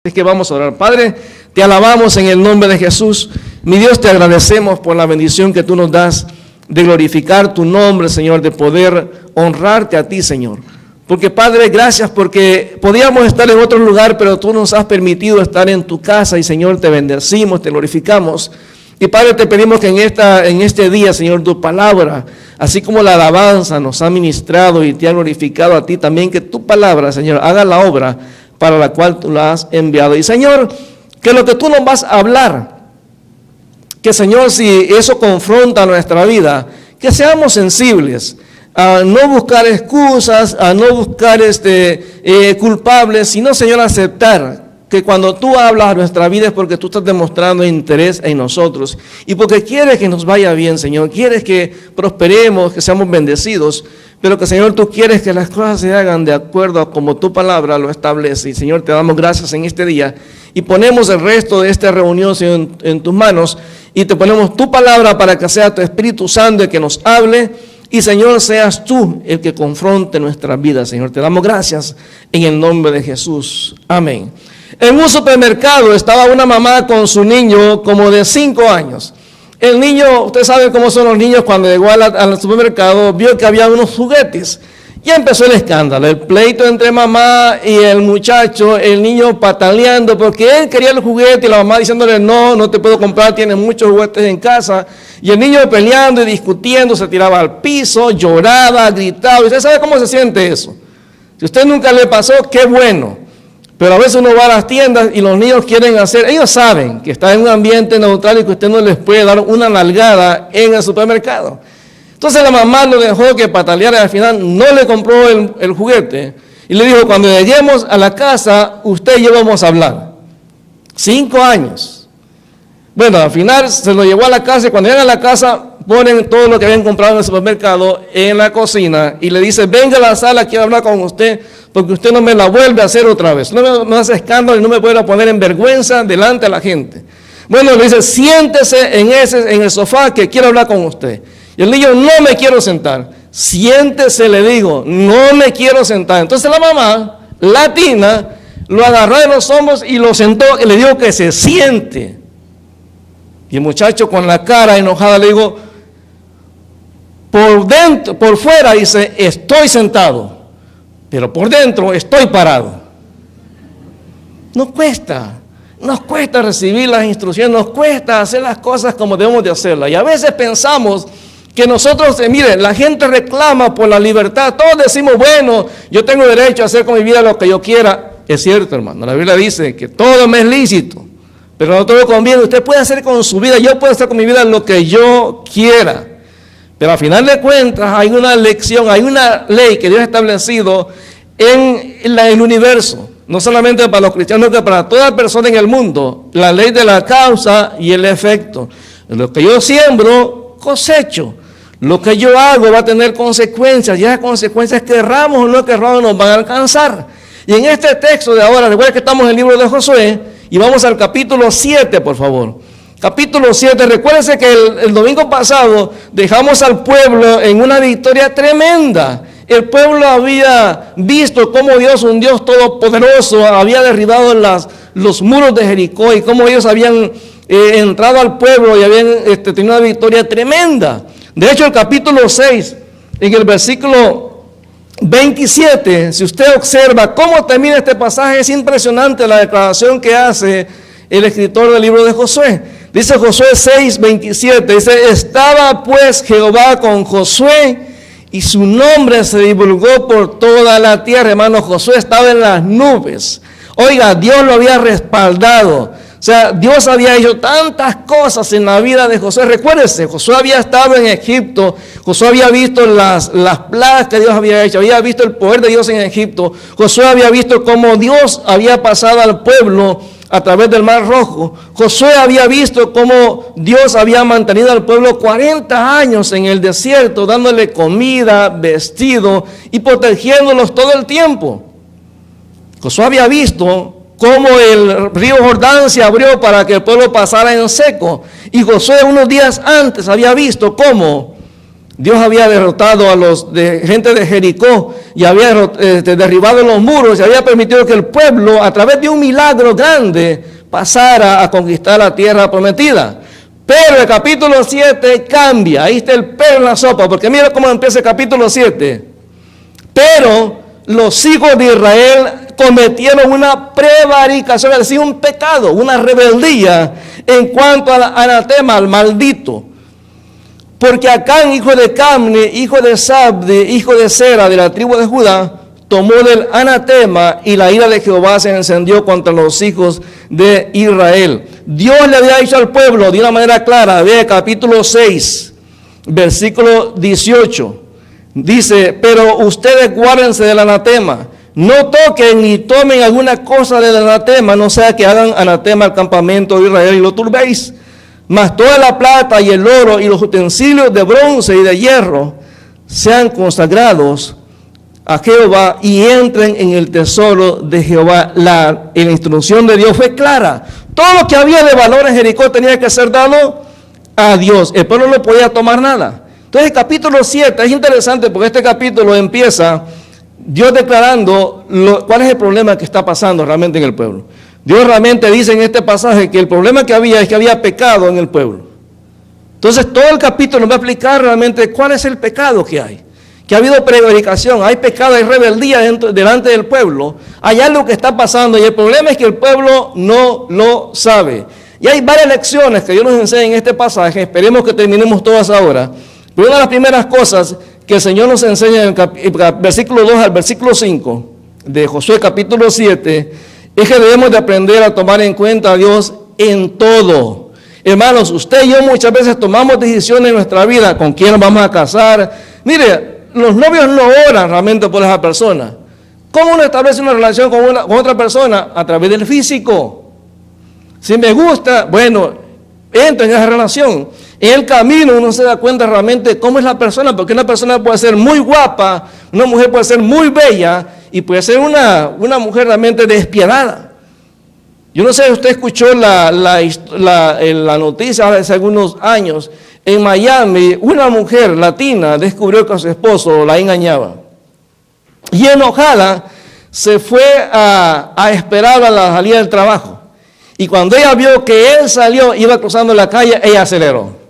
Es que vamos a orar. Padre, te alabamos en el nombre de Jesús. Mi Dios, te agradecemos por la bendición que tú nos das de glorificar tu nombre, Señor, de poder honrarte a ti, Señor. Porque, Padre, gracias porque podíamos estar en otro lugar, pero tú nos has permitido estar en tu casa y, Señor, te bendecimos, te glorificamos. Y, Padre, te pedimos que en este día, Señor, tu palabra, así como la alabanza nos ha ministrado y te ha glorificado a ti, también que tu palabra, Señor, haga la obra para la cual tú la has enviado. Y, Señor, que lo que tú nos vas a hablar, que, Señor, si eso confronta nuestra vida, que seamos sensibles a no buscar excusas, a no buscar culpables, sino, Señor, aceptar que cuando tú hablas a nuestra vida es porque tú estás demostrando interés en nosotros y porque quieres que nos vaya bien, Señor, quieres que prosperemos, que seamos bendecidos, pero que, Señor, tú quieres que las cosas se hagan de acuerdo a como tu palabra lo establece. Y, Señor, te damos gracias en este día y ponemos el resto de esta reunión, Señor, en tus manos y te ponemos tu palabra para que sea tu Espíritu Santo el que nos hable y, Señor, seas tú el que confronte nuestras vidas, Señor. Te damos gracias en el nombre de Jesús. Amén. En un supermercado estaba una mamá con su niño como de 5 años. El niño, usted sabe cómo son los niños, cuando llegó al supermercado, vio que había unos juguetes. Y empezó el escándalo, el pleito entre mamá y el muchacho, el niño pataleando porque él quería el juguete y la mamá diciéndole no te puedo comprar, tienes muchos juguetes en casa. Y el niño peleando y discutiendo, se tiraba al piso, lloraba, gritaba. ¿Y usted sabe cómo se siente eso? Si a usted nunca le pasó, qué bueno. Pero a veces uno va a las tiendas y los niños quieren hacer, ellos saben que está en un ambiente neutral y que usted no les puede dar una nalgada en el supermercado. Entonces la mamá lo dejó que pataleara y al final no le compró el juguete. Y le dijo, cuando lleguemos a la casa, usted y yo vamos a hablar. 5 años. Bueno, al final se lo llevó a la casa y cuando llegan a la casa ponen todo lo que habían comprado en el supermercado en la cocina y le dice, venga a la sala, quiero hablar con usted porque usted no me la vuelve a hacer otra vez. No me hace escándalo y no me puede poner en vergüenza delante de la gente. Bueno, le dice, siéntese en el sofá que quiero hablar con usted. Y el niño, no me quiero sentar. Siéntese, le digo, no me quiero sentar. Entonces la mamá, latina, lo agarró de los hombros y lo sentó y le dijo que se siente. Y el muchacho con la cara enojada le dijo, por fuera dice, estoy sentado, pero por dentro estoy parado. Nos cuesta recibir las instrucciones, nos cuesta hacer las cosas como debemos de hacerlas. Y a veces pensamos que nosotros, miren, la gente reclama por la libertad. Todos decimos, bueno, yo tengo derecho a hacer con mi vida lo que yo quiera. Es cierto, hermano, la Biblia dice que todo me es lícito, pero no todo conviene. Usted puede hacer con su vida, yo puedo hacer con mi vida lo que yo quiera. Pero al final de cuentas hay una lección, hay una ley que Dios ha establecido en el universo. No solamente para los cristianos, sino para toda persona en el mundo. La ley de la causa y el efecto. Lo que yo siembro, cosecho. Lo que yo hago va a tener consecuencias. Y esas consecuencias, querramos o no querramos, nos van a alcanzar. Y en este texto de ahora, recuerda que estamos en el libro de Josué. Y vamos al capítulo 7, por favor. Capítulo 7. Recuérdense que el domingo pasado dejamos al pueblo en una victoria tremenda. El pueblo había visto cómo Dios, un Dios todopoderoso, había derribado los muros de Jericó y cómo ellos habían entrado al pueblo y habían tenido una victoria tremenda. De hecho, el capítulo 6, en el versículo 27, si usted observa cómo termina este pasaje, es impresionante la declaración que hace el escritor del libro de Josué. Dice Josué 6, 27, dice, estaba pues Jehová con Josué, y su nombre se divulgó por toda la tierra. Hermano, Josué estaba en las nubes. Oiga, Dios lo había respaldado. O sea, Dios había hecho tantas cosas en la vida de Josué. Recuérdese, Josué había estado en Egipto. Josué había visto las plagas que Dios había hecho. Había visto el poder de Dios en Egipto. Josué había visto cómo Dios había pasado al pueblo a través del Mar Rojo. Josué había visto cómo Dios había mantenido al pueblo 40 años en el desierto, dándole comida, vestido y protegiéndolos todo el tiempo. Josué había visto cómo el río Jordán se abrió para que el pueblo pasara en seco. Y Josué unos días antes había visto cómo Dios había derrotado a los gente de Jericó y había derribado los muros y había permitido que el pueblo, a través de un milagro grande, pasara a conquistar la tierra prometida. Pero el capítulo 7 cambia. Ahí está el pelo en la sopa, porque mira cómo empieza el capítulo 7. Pero los hijos de Israel cometieron una prevaricación, es decir, un pecado, una rebeldía en cuanto al anatema, al maldito. Porque Acán, hijo de Camne, hijo de Sabde, hijo de Sera, de la tribu de Judá, tomó del anatema y la ira de Jehová se encendió contra los hijos de Israel. Dios le había dicho al pueblo de una manera clara, ve capítulo 6, versículo 18. Dice, pero ustedes guárdense del anatema, no toquen ni tomen alguna cosa del anatema, no sea que hagan anatema al campamento de Israel y lo turbéis. Mas toda la plata y el oro y los utensilios de bronce y de hierro sean consagrados a Jehová y entren en el tesoro de Jehová. La instrucción de Dios fue clara. Todo lo que había de valor en Jericó tenía que ser dado a Dios. El pueblo no podía tomar nada. Entonces el capítulo 7 es interesante porque este capítulo empieza Dios declarando cuál es el problema que está pasando realmente en el pueblo. Dios realmente dice en este pasaje que el problema que había es que había pecado en el pueblo. Entonces todo el capítulo va a explicar realmente cuál es el pecado que hay. Que ha habido prevaricación, hay pecado, hay rebeldía delante del pueblo. Hay algo que está pasando y el problema es que el pueblo no lo sabe. Y hay varias lecciones que Dios nos enseña en este pasaje. Esperemos que terminemos todas ahora. Pero una de las primeras cosas que el Señor nos enseña en el versículo 2 al versículo 5 de Josué capítulo 7 es que debemos de aprender a tomar en cuenta a Dios en todo. Hermanos, usted y yo muchas veces tomamos decisiones en nuestra vida, con quién nos vamos a casar. Mire, los novios no oran realmente por esa persona. ¿Cómo uno establece una relación con otra persona? A través del físico. Si me gusta, bueno, entro en esa relación. En el camino uno se da cuenta realmente cómo es la persona, porque una persona puede ser muy guapa, una mujer puede ser muy bella y puede ser una mujer realmente despiadada. Yo no sé si usted escuchó la noticia hace algunos años. En Miami, una mujer latina descubrió que a su esposo la engañaba. Y enojada, se fue a esperar a la salida del trabajo. Y cuando ella vio que él salió, iba cruzando la calle, ella aceleró.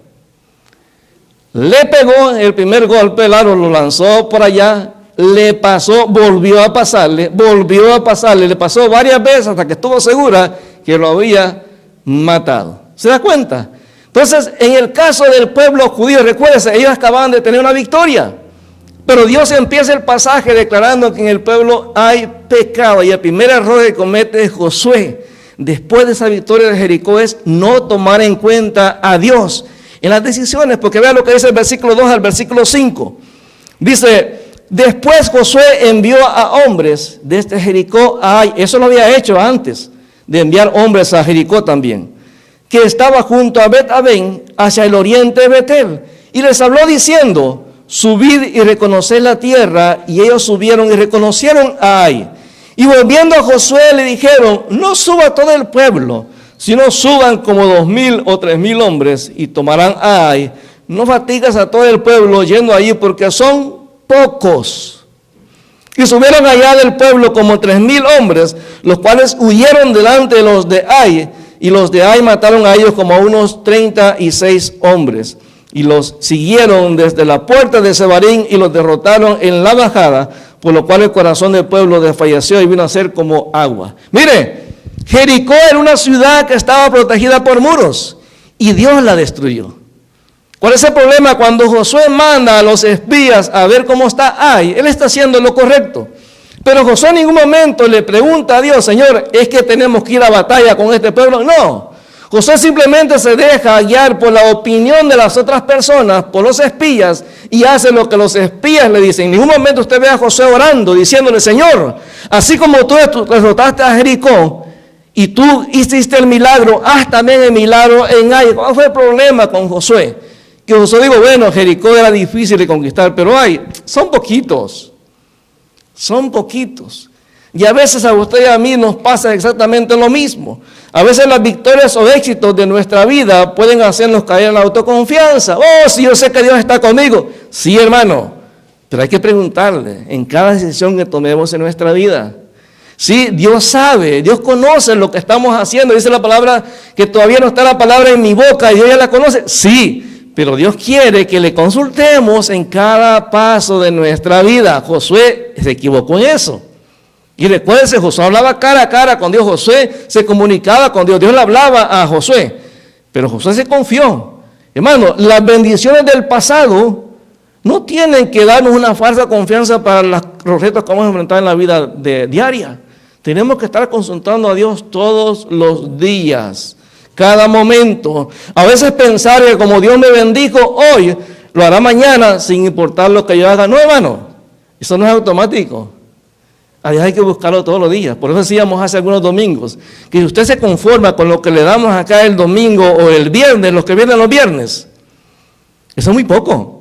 Le pegó el primer golpe, lo lanzó por allá, le pasó, volvió a pasarle, le pasó varias veces hasta que estuvo segura que lo había matado. ¿Se da cuenta? Entonces, en el caso del pueblo judío, recuérdense, ellos acababan de tener una victoria. Pero Dios empieza el pasaje declarando que en el pueblo hay pecado. Y el primer error que comete Josué, después de esa victoria de Jericó, es no tomar en cuenta a Dios en las decisiones. Porque vean lo que dice el versículo 2 al versículo 5. Dice, después Josué envió a hombres desde Jericó a Ai. Eso lo había hecho antes de enviar hombres a Jericó también, que estaba junto a Bet-Aven, hacia el oriente de Betel, y les habló diciendo, subid y reconoced la tierra, y ellos subieron y reconocieron a Ai. Y volviendo a Josué le dijeron, no suba todo el pueblo, sino suban como 2,000 o 3,000 hombres, y tomarán a Ai. No fatigas a todo el pueblo yendo allí, porque son pocos. Y subieron allá del pueblo como 3,000 hombres, los cuales huyeron delante de los de Ai, y los de Ai mataron a ellos como a unos 36 hombres. Y los siguieron desde la puerta de Sebarín y los derrotaron en la bajada, por lo cual el corazón del pueblo desfalleció y vino a ser como agua. Mire, Jericó era una ciudad que estaba protegida por muros y Dios la destruyó. ¿Cuál es el problema? Cuando Josué manda a los espías a ver cómo está Ai, él está haciendo lo correcto. Pero Josué en ningún momento le pregunta a Dios, Señor, ¿es que tenemos que ir a batalla con este pueblo? No. Josué simplemente se deja guiar por la opinión de las otras personas, por los espías, y hace lo que los espías le dicen. En ningún momento usted ve a Josué orando, diciéndole, Señor, así como tú derrotaste a Jericó, y tú hiciste el milagro, haz también el milagro en Ai. ¿Cuál fue el problema con Josué? Que Josué dijo, bueno, Jericó era difícil de conquistar, pero Ai, son poquitos. Son poquitos. Y a veces a usted y a mí nos pasa exactamente lo mismo. A veces las victorias o éxitos de nuestra vida pueden hacernos caer en la autoconfianza. Oh, si yo sé que Dios está conmigo. Sí, hermano, pero hay que preguntarle en cada decisión que tomemos en nuestra vida. Sí, Dios sabe, Dios conoce lo que estamos haciendo. Dice la palabra que todavía no está la palabra en mi boca y Dios ya la conoce. Sí, pero Dios quiere que le consultemos en cada paso de nuestra vida. Josué se equivocó en eso. Y recuérdense, Josué hablaba cara a cara con Dios. Josué se comunicaba con Dios. Dios le hablaba a Josué. Pero Josué se confió. Hermano, las bendiciones del pasado no tienen que darnos una falsa confianza para los retos que vamos a enfrentar en la vida diaria. Tenemos que estar consultando a Dios todos los días, cada momento. A veces pensar que como Dios me bendijo hoy, lo hará mañana sin importar lo que yo haga. No, hermano, eso no es automático. A Dios hay que buscarlo todos los días. Por eso decíamos hace algunos domingos, que si usted se conforma con lo que le damos acá el domingo o el viernes, los que vienen los viernes, eso es muy poco.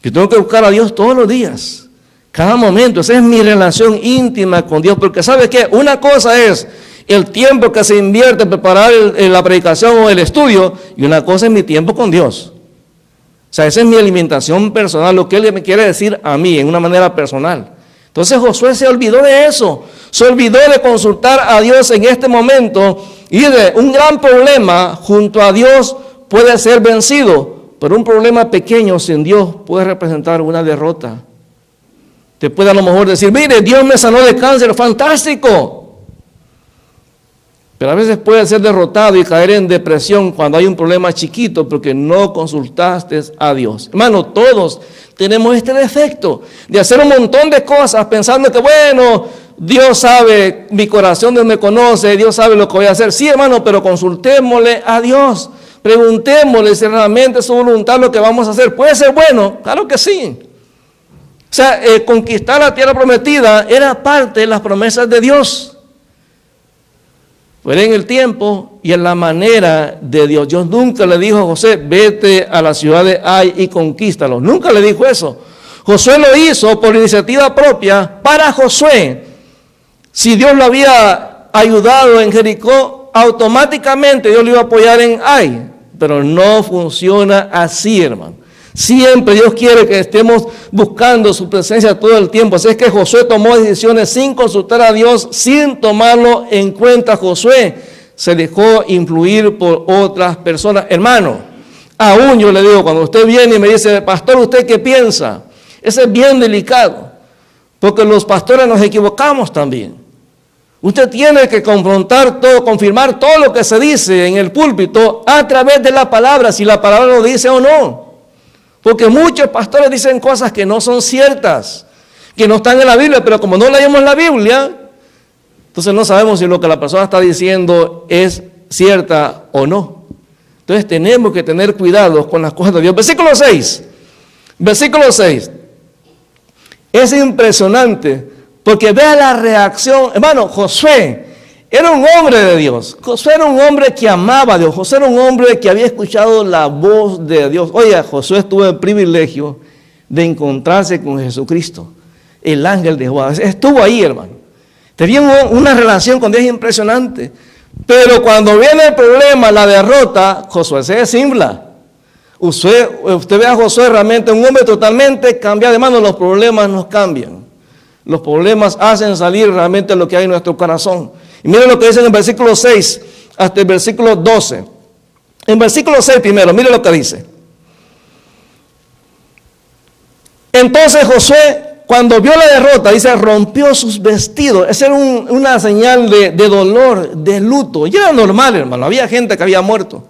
Yo tengo que buscar a Dios todos los días. Cada momento, esa es mi relación íntima con Dios, porque ¿sabe qué? Una cosa es el tiempo que se invierte en preparar la predicación o el estudio, y una cosa es mi tiempo con Dios. O sea, esa es mi alimentación personal, lo que Él me quiere decir a mí, en una manera personal. Entonces Josué se olvidó de eso, se olvidó de consultar a Dios en este momento, y de un gran problema junto a Dios puede ser vencido, pero un problema pequeño sin Dios puede representar una derrota. Te puede a lo mejor decir, mire, Dios me sanó de cáncer, fantástico. Pero a veces puede ser derrotado y caer en depresión cuando hay un problema chiquito porque no consultaste a Dios. Hermano, todos tenemos este defecto de hacer un montón de cosas pensando que, bueno, Dios sabe mi corazón, Dios me conoce, Dios sabe lo que voy a hacer. Sí, hermano, pero consultémosle a Dios. Preguntémosle si realmente es su voluntad lo que vamos a hacer. ¿Puede ser bueno? Claro que sí. O sea, conquistar la tierra prometida era parte de las promesas de Dios. Pero en el tiempo y en la manera de Dios. Dios nunca le dijo a José, vete a la ciudad de Ai y conquístalo. Nunca le dijo eso. Josué lo hizo por iniciativa propia para Josué. Si Dios lo había ayudado en Jericó, automáticamente Dios lo iba a apoyar en Ai. Pero no funciona así, hermano. Siempre Dios quiere que estemos buscando su presencia todo el tiempo. Así es que Josué tomó decisiones sin consultar a Dios, sin tomarlo en cuenta. Josué se dejó influir por otras personas. Hermano, aún yo le digo, cuando usted viene y me dice, pastor, ¿usted qué piensa? Eso es bien delicado, porque los pastores nos equivocamos también. Usted tiene que confrontar todo, confirmar todo lo que se dice en el púlpito a través de la palabra, si la palabra lo dice o no. Porque muchos pastores dicen cosas que no son ciertas, que no están en la Biblia, pero como no leemos la Biblia, entonces no sabemos si lo que la persona está diciendo es cierta o no. Entonces tenemos que tener cuidado con las cosas de Dios. Versículo 6. Versículo 6. Es impresionante porque vea la reacción. Hermano, Josué era un hombre de Dios. Josué era un hombre que amaba a Dios. Josué era un hombre que había escuchado la voz de Dios. Oye, Josué tuvo el privilegio de encontrarse con Jesucristo, el ángel de Jehová. Estuvo ahí, hermano. Tenía una relación con Dios impresionante. Pero cuando viene el problema, la derrota, Josué se desinfla. Usted ve a Josué realmente un hombre totalmente cambiado. Hermano, los problemas nos cambian. Los problemas hacen salir realmente lo que hay en nuestro corazón. Y miren lo que dice en el versículo 6 hasta el versículo 12. En versículo 6 primero, miren lo que dice. Entonces Josué, cuando vio la derrota, dice, rompió sus vestidos. Esa era una señal de dolor, de luto. Y era normal, hermano. Había gente que había muerto.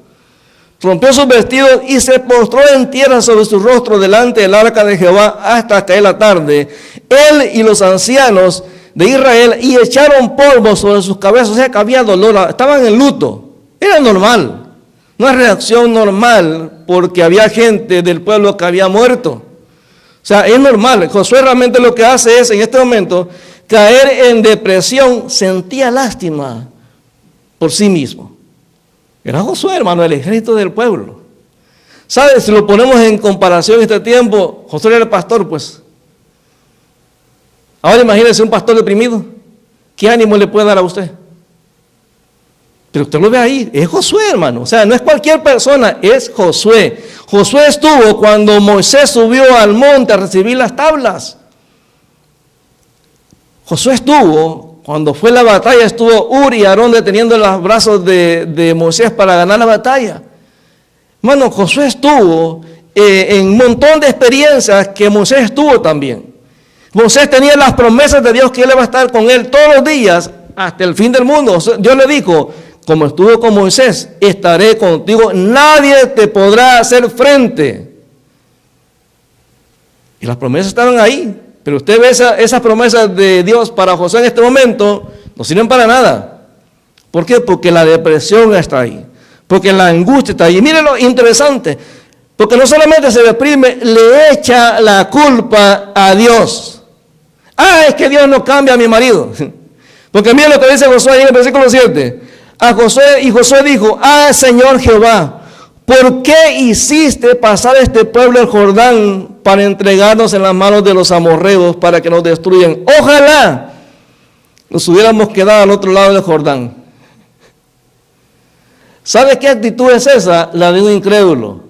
Rompió sus vestidos y se postró en tierra sobre su rostro delante del arca de Jehová hasta caer la tarde. Él y los ancianos de Israel y echaron polvo sobre sus cabezas. O sea que había dolor, estaban en luto. Era normal. Una reacción normal porque había gente del pueblo que había muerto. O sea, es normal. Josué realmente lo que hace es, en este momento, caer en depresión. Sentía lástima por sí mismo. Era Josué, hermano, el ejército del pueblo. ¿Sabes? Si lo ponemos en comparación en este tiempo, Josué era el pastor, pues. Ahora imagínese un pastor deprimido. ¿Qué ánimo le puede dar a usted? Pero usted lo ve ahí, es Josué, hermano. O sea, no es cualquier persona, es Josué. Josué estuvo cuando Moisés subió al monte a recibir las tablas. Josué estuvo cuando fue la batalla, estuvo Uri y Aarón deteniendo los brazos de Moisés para ganar la batalla. Hermano, Josué estuvo en un montón de experiencias que Moisés estuvo también. Moisés tenía las promesas de Dios que él iba a estar con él todos los días hasta el fin del mundo. Dios le dijo, como estuvo con Moisés, estaré contigo, nadie te podrá hacer frente. Y las promesas estaban ahí, pero usted ve esas promesas de Dios para Josué en este momento, no sirven para nada. ¿Por qué? Porque la depresión está ahí, porque la angustia está ahí. Y miren lo interesante, porque no solamente se deprime, le echa la culpa a Dios. Es que Dios no cambia a mi marido. Porque miren lo que dice Josué ahí en el versículo 7. Y Josué dijo, Señor Jehová, ¿por qué hiciste pasar este pueblo el Jordán para entregarnos en las manos de los amorreos para que nos destruyan? Ojalá nos hubiéramos quedado al otro lado del Jordán. ¿Sabe qué actitud es esa? La de un incrédulo.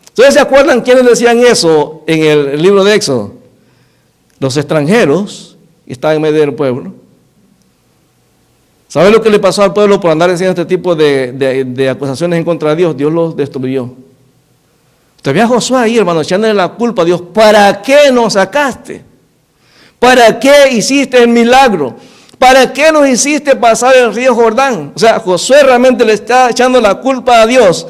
¿Ustedes se acuerdan quiénes decían eso en el libro de Éxodo? Los extranjeros que estaban en medio del pueblo. ¿Sabe lo que le pasó al pueblo por andar haciendo este tipo de acusaciones en contra de Dios? Dios los destruyó. Usted ve a Josué ahí, hermano, echándole la culpa a Dios. ¿Para qué nos sacaste? ¿Para qué hiciste el milagro? ¿Para qué nos hiciste pasar el río Jordán? O sea, Josué realmente le está echando la culpa a Dios,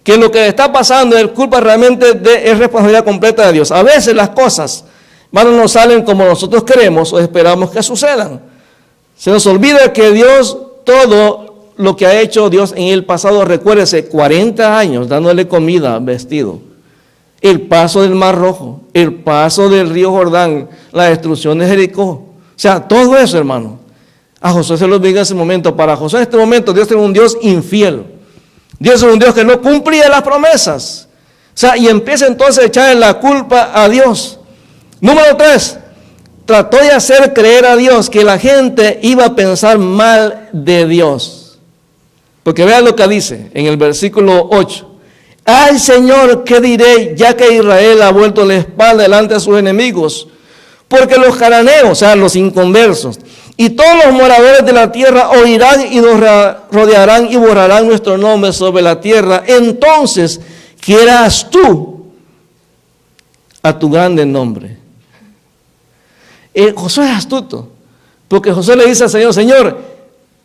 que lo que le está pasando es culpa realmente es responsabilidad completa de Dios. A veces las cosas, hermano, no salen como nosotros queremos o esperamos que sucedan. Se nos olvida que Dios, todo lo que ha hecho Dios en el pasado, recuérdese, 40 años dándole comida, vestido, el paso del Mar Rojo, el paso del río Jordán, la destrucción de Jericó. O sea, todo eso, hermano. A Josué se lo olvida en ese momento. Para Josué en este momento Dios es un Dios infiel. Dios es un Dios que no cumplía las promesas. O sea, y empieza entonces a echarle la culpa a Dios. Número 3. Trató de hacer creer a Dios que la gente iba a pensar mal de Dios. Porque vean lo que dice en el versículo 8. Ay, Señor, ¿qué diré ya que Israel ha vuelto la espalda delante de sus enemigos? Porque los cananeos, o sea, los inconversos, y todos los moradores de la tierra oirán y nos rodearán y borrarán nuestro nombre sobre la tierra. Entonces, quieras tú a tu grande nombre. Josué es astuto, porque Josué le dice al Señor, Señor,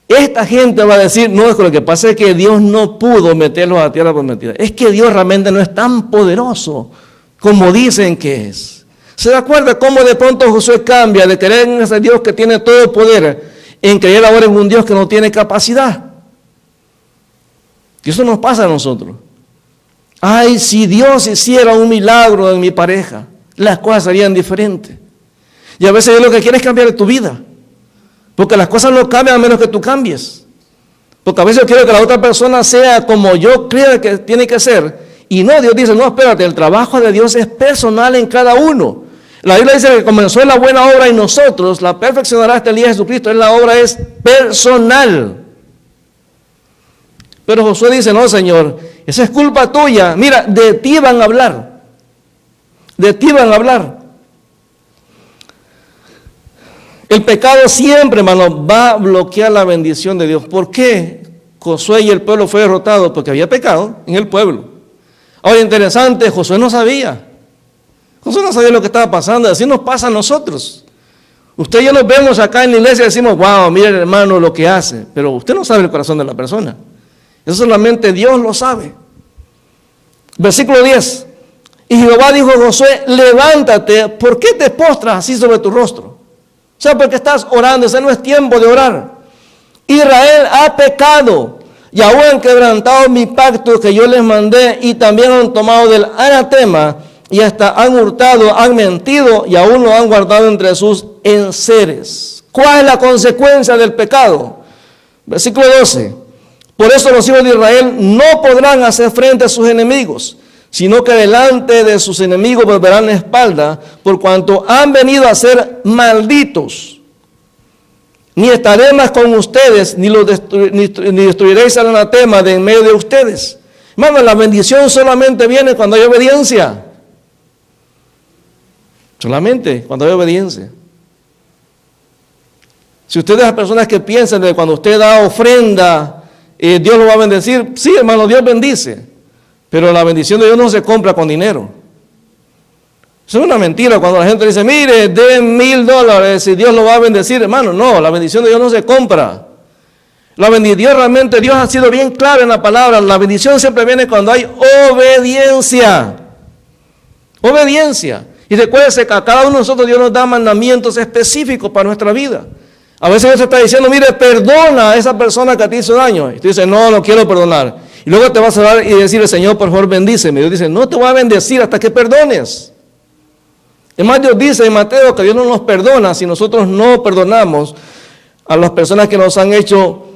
esta gente va a decir, no, es que lo que pasa es que Dios no pudo meterlos a la tierra prometida. Es que Dios realmente no es tan poderoso como dicen que es. ¿Se da cuenta cómo de pronto Josué cambia de creer en ese Dios que tiene todo el poder, en creer ahora en un Dios que no tiene capacidad? Y eso nos pasa a nosotros. Ay, si Dios hiciera un milagro en mi pareja, las cosas serían diferentes. Y a veces Dios lo que quiere es cambiar tu vida. Porque las cosas no cambian a menos que tú cambies. Porque a veces yo quiero que la otra persona sea como yo creo que tiene que ser. Y no, Dios dice, no, espérate, el trabajo de Dios es personal en cada uno. La Biblia dice que comenzó la buena obra en nosotros, la perfeccionará hasta el día de Jesucristo. La obra es personal. Pero Josué dice, no, Señor, esa es culpa tuya. Mira, de ti van a hablar. De ti van a hablar. El pecado siempre, hermano, va a bloquear la bendición de Dios. ¿Por qué Josué y el pueblo fue derrotado? Porque había pecado en el pueblo. Ahora, interesante, Josué no sabía. Josué no sabía lo que estaba pasando. Así nos pasa a nosotros. Usted y yo nos vemos acá en la iglesia y decimos, wow, mire hermano lo que hace. Pero usted no sabe el corazón de la persona. Eso solamente Dios lo sabe. Versículo 10. Y Jehová dijo a Josué, levántate, ¿por qué te postras así sobre tu rostro? O sea, porque estás orando, ese no es tiempo de orar. Israel ha pecado y aún han quebrantado mi pacto que yo les mandé y también han tomado del anatema y hasta han hurtado, han mentido y aún lo han guardado entre sus enseres. ¿Cuál es la consecuencia del pecado? Versículo 12. Por eso los hijos de Israel no podrán hacer frente a sus enemigos, sino que delante de sus enemigos volverán la espalda, por cuanto han venido a ser malditos. ni estaré más con ustedes, ni destruiréis al anatema de en medio de ustedes. Hermano, la bendición solamente viene cuando hay obediencia. Solamente cuando hay obediencia. Si usted es de las personas que piensan que cuando usted da ofrenda, Dios lo va a bendecir, sí, hermano, Dios bendice. Pero la bendición de Dios no se compra con dinero. Eso es una mentira cuando la gente dice, mire, den $1,000 y Dios lo va a bendecir. Hermano, no, la bendición de Dios no se compra. Dios realmente, Dios ha sido bien claro en la palabra. La bendición siempre viene cuando hay obediencia. Obediencia. Y recuérdese que a cada uno de nosotros Dios nos da mandamientos específicos para nuestra vida. A veces Dios está diciendo, mire, perdona a esa persona que te hizo daño. Y tú dices, no quiero perdonar. Y luego te vas a orar y decirle, Señor, por favor, bendíceme. Dios dice, no te voy a bendecir hasta que perdones. Es más, Dios dice en Mateo que Dios no nos perdona si nosotros no perdonamos a las personas que nos han hecho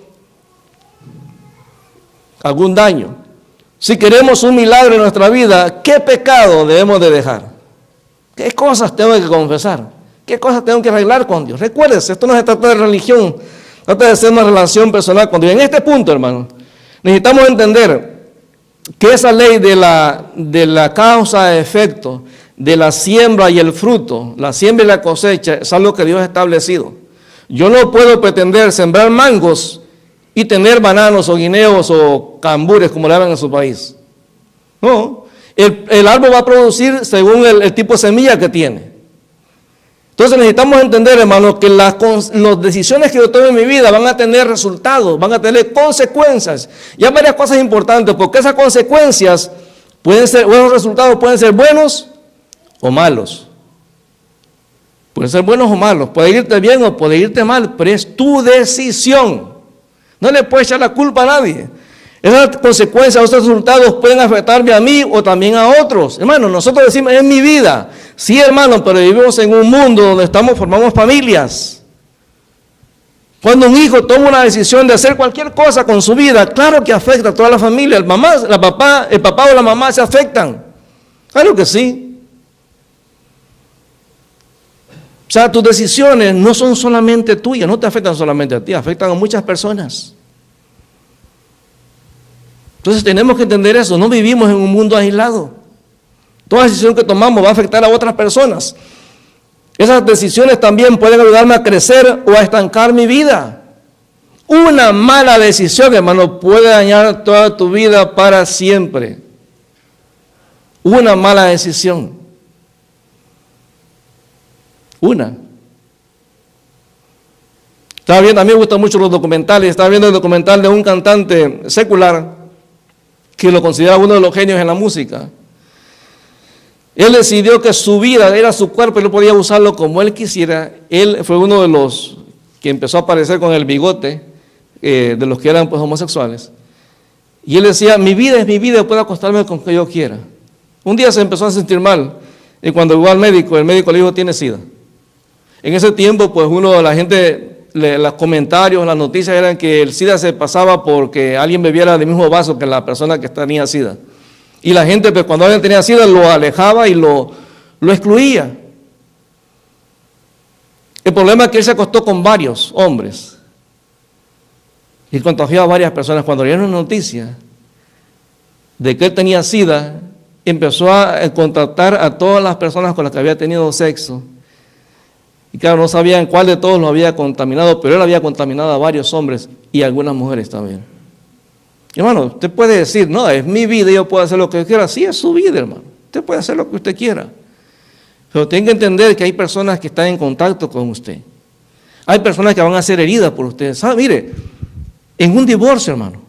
algún daño. Si queremos un milagro en nuestra vida, ¿qué pecado debemos de dejar? ¿Qué cosas tengo que confesar? ¿Qué cosas tengo que arreglar con Dios? Recuérdese, esto no se trata de religión, trata de ser una relación personal con Dios. En este punto, hermano, necesitamos entender que esa ley de la causa-efecto, de la siembra y el fruto, la siembra y la cosecha, es algo que Dios ha establecido. Yo no puedo pretender sembrar mangos y tener bananos o guineos o cambures, como le llaman en su país. No, el árbol va a producir según el tipo de semilla que tiene. Entonces necesitamos entender, hermanos, que las decisiones que yo tome en mi vida van a tener resultados, van a tener consecuencias. Y hay varias cosas importantes, porque esas consecuencias pueden ser, buenos resultados pueden ser buenos o malos. Pueden ser buenos o malos, puede irte bien o puede irte mal, pero es tu decisión. No le puedes echar la culpa a nadie. Esas consecuencias, esos resultados pueden afectarme a mí o también a otros. Hermano, nosotros decimos, es mi vida. Sí, hermano, pero vivimos en un mundo donde formamos familias. Cuando un hijo toma una decisión de hacer cualquier cosa con su vida, claro que afecta a toda la familia. El papá o la mamá se afectan. Claro que sí. O sea, tus decisiones no son solamente tuyas, no te afectan solamente a ti, afectan a muchas personas. Entonces tenemos que entender eso, no vivimos en un mundo aislado. Toda decisión que tomamos va a afectar a otras personas. Esas decisiones también pueden ayudarme a crecer o a estancar mi vida. Una mala decisión, hermano, puede dañar toda tu vida para siempre. Una mala decisión. Una. Estaba viendo, a mí me gustan mucho los documentales, estaba viendo el documental de un cantante secular que lo considera uno de los genios en la música. Él decidió que su vida era su cuerpo y no podía usarlo como él quisiera. Él fue uno de los que empezó a aparecer con el bigote, de los que eran pues homosexuales. Y él decía, mi vida es mi vida, puedo acostarme con que yo quiera. Un día se empezó a sentir mal y cuando llegó al médico, el médico le dijo, tiene SIDA. En ese tiempo, pues la gente, los comentarios, las noticias eran que el SIDA se pasaba porque alguien bebiera del mismo vaso que la persona que tenía SIDA. Y la gente, pues cuando alguien tenía SIDA, lo alejaba y lo excluía. El problema es que él se acostó con varios hombres y contagió a varias personas. Cuando dieron noticia de que él tenía SIDA, empezó a contactar a todas las personas con las que había tenido sexo. Y claro, no sabían cuál de todos lo había contaminado, pero él había contaminado a varios hombres y a algunas mujeres también. Hermano, usted puede decir, no, es mi vida y yo puedo hacer lo que yo quiera. Sí, es su vida, hermano. Usted puede hacer lo que usted quiera. Pero tiene que entender que hay personas que están en contacto con usted. Hay personas que van a ser heridas por usted. ¿Sabe? Mire, en un divorcio, hermano,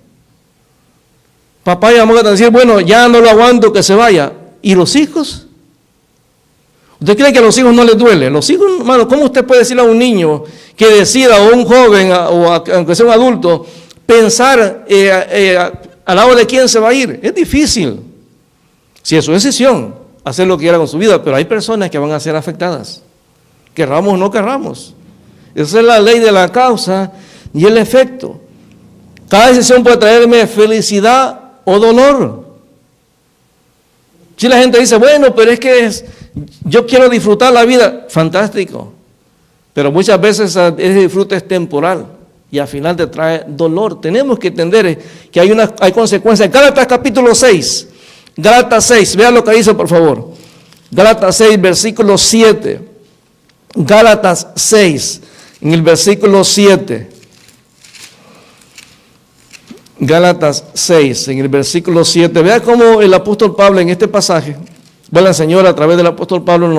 papá y mamá van a decir, bueno, ya no lo aguanto, que se vaya. ¿Y los hijos? ¿Usted cree que a los hijos no les duele? Los hijos, hermano, ¿cómo usted puede decirle a un niño que decida, o un joven, o aunque sea un adulto, pensar al lado de quién se va a ir? Es difícil. Si es su decisión, hacer lo que quiera con su vida, pero hay personas que van a ser afectadas, querramos o no querramos. Esa es la ley de la causa y el efecto. Cada decisión puede traerme felicidad o dolor. Si la gente dice, bueno, pero es que yo quiero disfrutar la vida, fantástico. Pero muchas veces ese disfrute es temporal y al final te trae dolor. Tenemos que entender que hay consecuencias. Gálatas capítulo 6. Gálatas 6, vean lo que dice por favor. Gálatas 6, versículo 7. Gálatas 6, en el versículo 7. Gálatas 6, en el versículo 7. Vea cómo el apóstol Pablo en este pasaje, bueno, el Señor a través del apóstol Pablo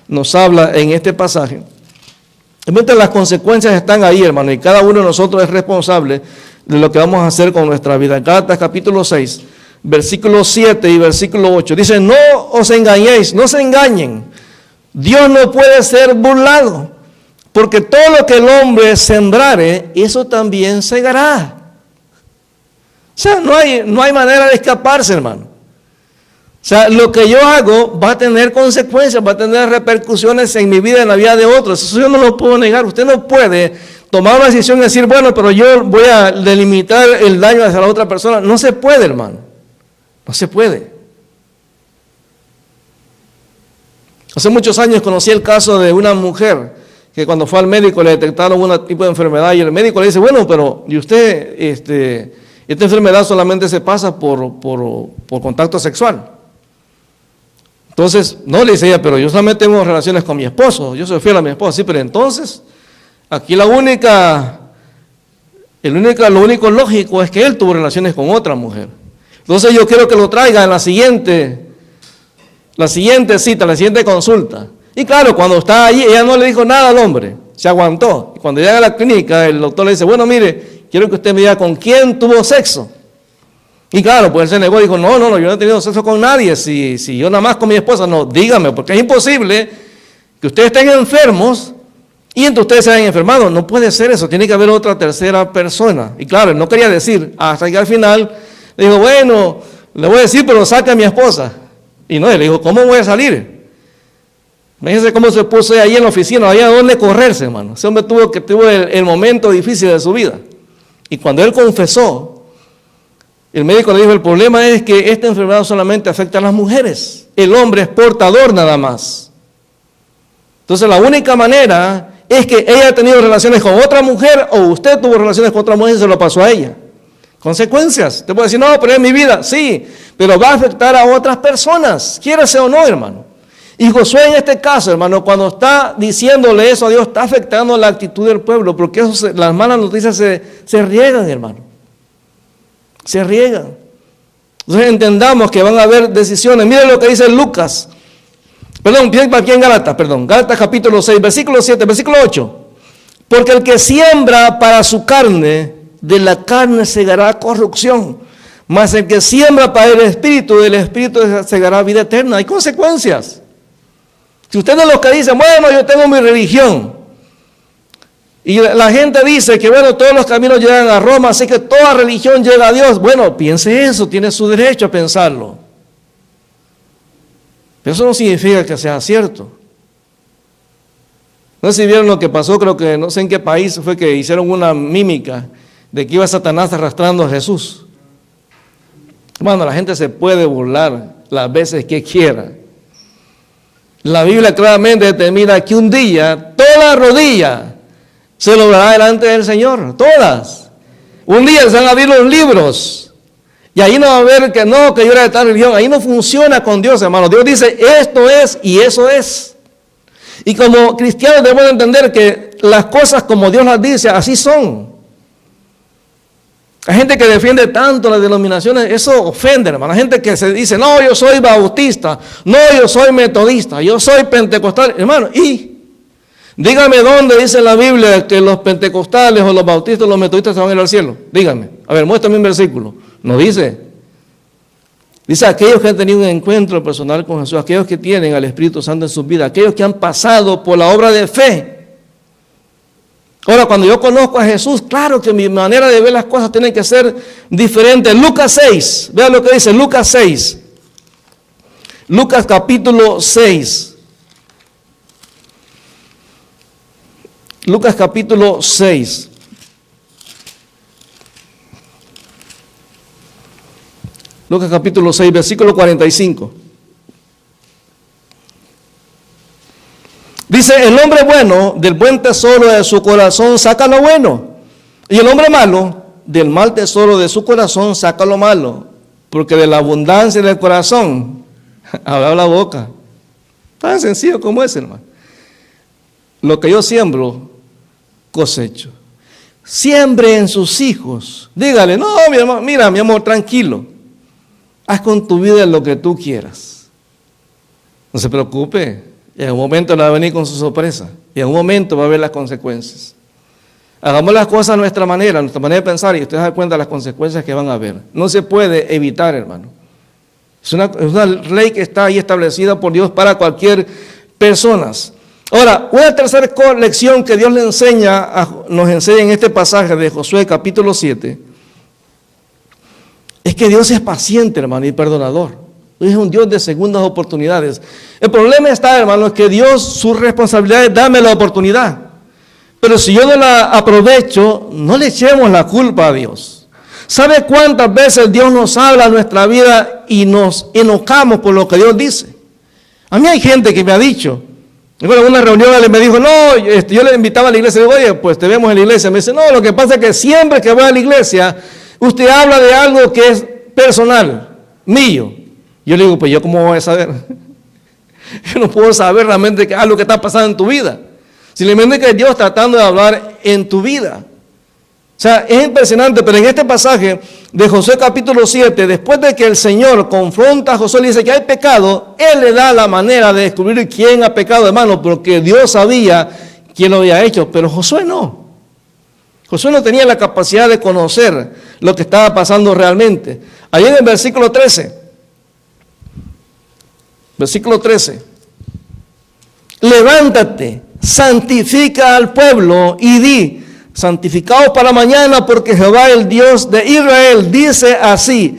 nos habla en este pasaje. Realmente las consecuencias están ahí, hermano, y cada uno de nosotros es responsable de lo que vamos a hacer con nuestra vida. Gálatas capítulo 6, versículo 7 y versículo 8. Dice, no os engañéis, no se engañen. Dios no puede ser burlado, porque todo lo que el hombre sembrare, eso también segará. O sea, no hay manera de escaparse, hermano. O sea, lo que yo hago va a tener consecuencias, va a tener repercusiones en mi vida y en la vida de otros. Eso yo no lo puedo negar. Usted no puede tomar una decisión y decir, bueno, pero yo voy a delimitar el daño hacia la otra persona. No se puede, hermano. No se puede. Hace muchos años conocí el caso de una mujer que cuando fue al médico le detectaron un tipo de enfermedad y el médico le dice, bueno, pero ¿y usted, esta enfermedad solamente se pasa por contacto sexual? Entonces, no, le dice ella, pero yo solamente tengo relaciones con mi esposo, yo soy fiel a mi esposo. Sí, pero entonces, aquí lo único lógico es que él tuvo relaciones con otra mujer. Entonces yo quiero que lo traiga en la siguiente cita, la siguiente consulta. Y claro, cuando está allí, ella no le dijo nada al hombre, se aguantó. Y cuando llega a la clínica, el doctor le dice, bueno, mire, quiero que usted me diga con quién tuvo sexo. Y claro, pues él se negó y dijo, no, yo no he tenido sexo con nadie, si yo nada más con mi esposa, no, dígame, porque es imposible que ustedes estén enfermos y entre ustedes se hayan enfermado. No puede ser eso, tiene que haber otra tercera persona. Y claro, él no quería decir, hasta que al final le dijo, bueno, le voy a decir, pero saca a mi esposa. Y no, él le dijo, ¿cómo voy a salir? Imagínense cómo se puso ahí en la oficina, no había dónde correrse, hermano. Ese hombre tuvo el momento difícil de su vida. Y cuando él confesó, el médico le dijo, el problema es que esta enfermedad solamente afecta a las mujeres. El hombre es portador nada más. Entonces la única manera es que ella ha tenido relaciones con otra mujer o usted tuvo relaciones con otra mujer y se lo pasó a ella. Consecuencias. Te puede decir, no, pero es mi vida. Sí, pero va a afectar a otras personas, quiérase o no, hermano. Y Josué en este caso, hermano, cuando está diciéndole eso a Dios, está afectando la actitud del pueblo, porque las malas noticias se riegan, hermano. Se riegan. Entonces entendamos que van a haber decisiones. Miren lo que dice Lucas. Aquí en Gálatas capítulo 6, versículo 7, versículo 8. Porque el que siembra para su carne, de la carne segará corrupción. Mas el que siembra para el espíritu, del espíritu segará vida eterna. Hay consecuencias. Si usted es los que dicen, bueno, yo tengo mi religión. Y la gente dice que, bueno, todos los caminos llegan a Roma, así que toda religión llega a Dios. Bueno, piense eso, tiene su derecho a pensarlo. Pero eso no significa que sea cierto. No sé si vieron lo que pasó, creo que no sé en qué país fue que hicieron una mímica de que iba Satanás arrastrando a Jesús. Bueno, la gente se puede burlar las veces que quiera. La Biblia claramente determina que un día toda rodilla se logrará delante del Señor, todas. Un día se van a abrir los libros y ahí no va a haber que no, que yo era de tal religión. Ahí no funciona con Dios, hermano. Dios dice, esto es y eso es. Y como cristianos debemos entender que las cosas como Dios las dice, así son. Hay gente que defiende tanto las denominaciones, eso ofende, hermano. Hay gente que se dice, no, yo soy bautista, no, yo soy metodista, yo soy pentecostal. Hermano, y dígame dónde dice la Biblia que los pentecostales o los bautistas o los metodistas se van a ir al cielo. Dígame. A ver, muéstrame un versículo. No dice. Dice aquellos que han tenido un encuentro personal con Jesús, aquellos que tienen al Espíritu Santo en sus vidas, aquellos que han pasado por la obra de fe. Ahora, cuando yo conozco a Jesús, claro que mi manera de ver las cosas tiene que ser diferente. Lucas 6, vean lo que dice Lucas 6. Lucas capítulo 6. Lucas capítulo 6. Lucas capítulo 6, versículo 45. Dice, Dice, el hombre bueno del buen tesoro de su corazón saca lo bueno, y el hombre malo del mal tesoro de su corazón saca lo malo, porque de la abundancia del corazón habla la boca. Tan sencillo como es, hermano. Lo que yo siembro, cosecho. Siembre en sus hijos. Dígale, no, mi amor, mira, mi amor, tranquilo. Haz con tu vida lo que tú quieras. No se preocupe. En un momento le va a venir con su sorpresa. Y en un momento va a haber las consecuencias. Hagamos las cosas a nuestra manera de pensar, y usted se da cuenta de las consecuencias que van a haber. No se puede evitar, hermano. Es una ley que está ahí establecida por Dios para cualquier persona. Ahora, una tercera lección que Dios nos enseña en este pasaje de Josué capítulo 7, es que Dios es paciente, hermano, y perdonador. Es un Dios de segundas oportunidades. El problema está, hermano, es que Dios, su responsabilidad es darme la oportunidad. Pero si yo no la aprovecho, no le echemos la culpa a Dios. ¿Sabe cuántas veces Dios nos habla en nuestra vida y nos enojamos por lo que Dios dice? A mí hay gente que me ha dicho, bueno, en una reunión él me dijo, no, yo le invitaba a la iglesia, le digo, oye, pues te vemos en la iglesia. Me dice, no, lo que pasa es que siempre que voy a la iglesia, usted habla de algo que es personal, mío. Yo le digo, pues yo cómo voy a saber. Yo no puedo saber realmente qué es lo que está pasando en tu vida. Simplemente que Dios tratando de hablar en tu vida. O sea, es impresionante, pero en este pasaje de Josué capítulo 7, después de que el Señor confronta a Josué y dice que hay pecado, Él le da la manera de descubrir quién ha pecado, hermano, porque Dios sabía quién lo había hecho, pero Josué no. Josué no tenía la capacidad de conocer lo que estaba pasando realmente. Ahí en el versículo 13, levántate, santifica al pueblo y di, santificaos para mañana, porque Jehová, el Dios de Israel, dice así,